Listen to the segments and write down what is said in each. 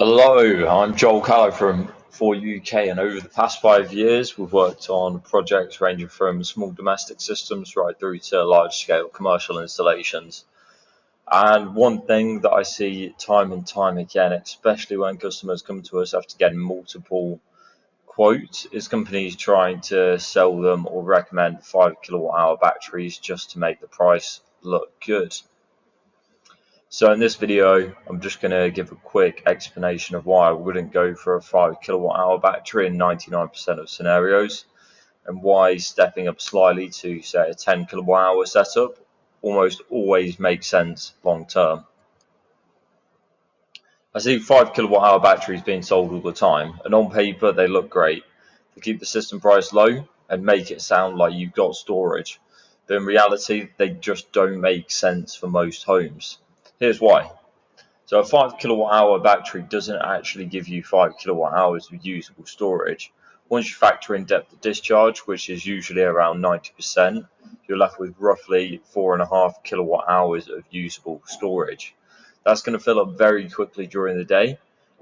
Hello, I'm Joel Callow from ForeUK, and over the past 5 years we've worked on projects ranging from small domestic systems right through to large-scale commercial installations. And one thing that I see time and time again, especially when customers come to us after getting multiple quotes, is companies trying to sell them or recommend 5 kilowatt hour batteries just to make the price look good. So in this video, I'm just going to give a quick explanation of why I wouldn't go for a 5 kilowatt hour battery in 99% of scenarios, and why stepping up slightly to say a 10 kilowatt hour setup almost always makes sense long term. I see 5 kilowatt hour batteries being sold all the time, and on paper they look great. They keep the system price low and make it sound like you've got storage, but in reality they just don't make sense for most homes. Here's why. So a 5 kilowatt hour battery doesn't actually give you 5 kilowatt hours of usable storage. Once you factor in depth of discharge, which is usually around 90%, you're left with roughly 4.5 kilowatt hours of usable storage. That's going to fill up very quickly during the day,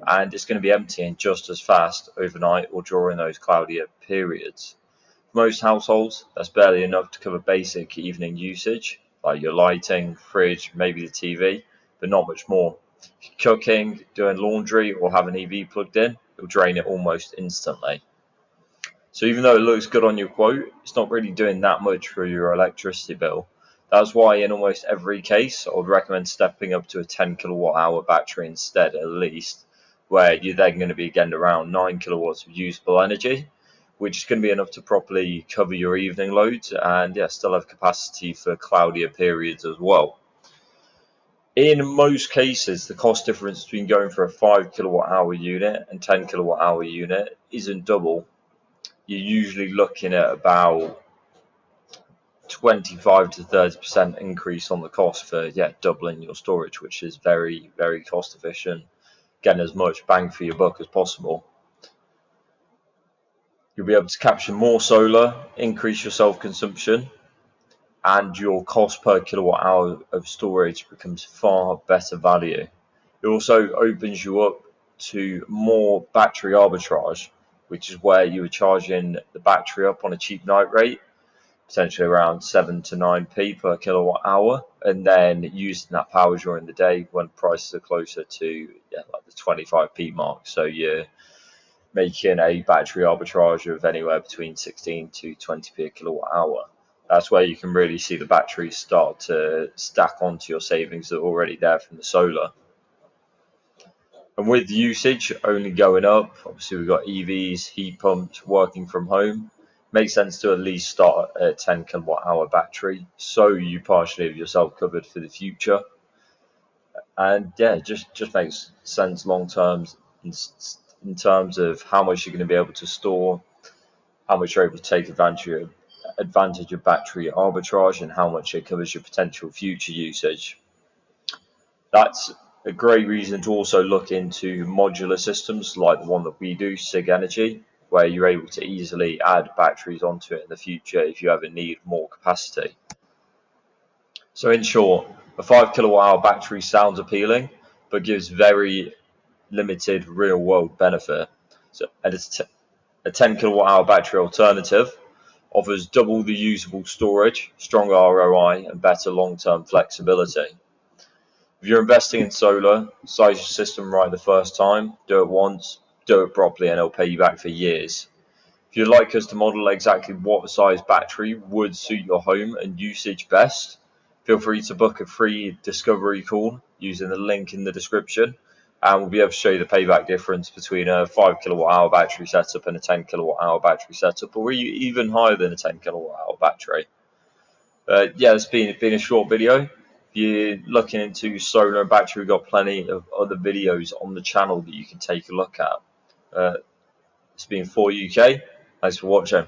and it's going to be emptying just as fast overnight or during those cloudier periods. For most households, that's barely enough to cover basic evening usage, like your lighting, fridge, maybe the TV, but not much more. Cooking, doing laundry, or have an EV plugged in, it'll drain it almost instantly. So even though it looks good on your quote, it's not really doing that much for your electricity bill. That's why in almost every case, I would recommend stepping up to a 10 kilowatt hour battery instead, at least, where you're then going to be getting around 9 kilowatts of usable energy, which is going to be enough to properly cover your evening loads and still have capacity for cloudier periods as well. In most cases, the cost difference between going for a 5 kilowatt hour unit and 10 kilowatt hour unit isn't double. You're usually looking at about 25 to 30% increase on the cost for doubling your storage, which is very, very cost efficient, getting as much bang for your buck as possible. You'll be able to capture more solar, increase your self-consumption, and your cost per kilowatt hour of storage becomes far better value. It also opens you up to more battery arbitrage, which is where you are charging the battery up on a cheap night rate, potentially around 7 to 9p per kilowatt hour, and then using that power during the day when prices are closer to like the 25p mark. So you're making a battery arbitrage of anywhere between 16 to 20p a kilowatt hour. That's where you can really see the batteries start to stack onto your savings that are already there from the solar. And with usage only going up, obviously we've got EVs, heat pumps, working from home, makes sense to at least start a 10 kilowatt hour battery so you partially have yourself covered for the future. And just makes sense long term in terms of how much you're going to be able to store, how much you're able to take advantage of battery arbitrage, and how much it covers your potential future usage. That's a great reason to also look into modular systems like the one that we do, SIGenergy, where you're able to easily add batteries onto it in the future if you ever need more capacity. So in short, a 5 kilowatt hour battery sounds appealing, but gives very limited real world benefit. So a 10 kilowatt hour battery alternative offers double the usable storage, stronger ROI, and better long-term flexibility. If you're investing in solar, size your system right the first time, do it once, do it properly, and it'll pay you back for years. If you'd like us to model exactly what size battery would suit your home and usage best, feel free to book a free discovery call using the link in the description, and we'll be able to show you the payback difference between a 5 kilowatt hour battery setup and a 10 kilowatt hour battery setup, or even higher than a 10 kilowatt hour battery. It's been a short video. If you're looking into solar and battery, we've got plenty of other videos on the channel that you can take a look at. It's been ForeUK. Thanks for watching.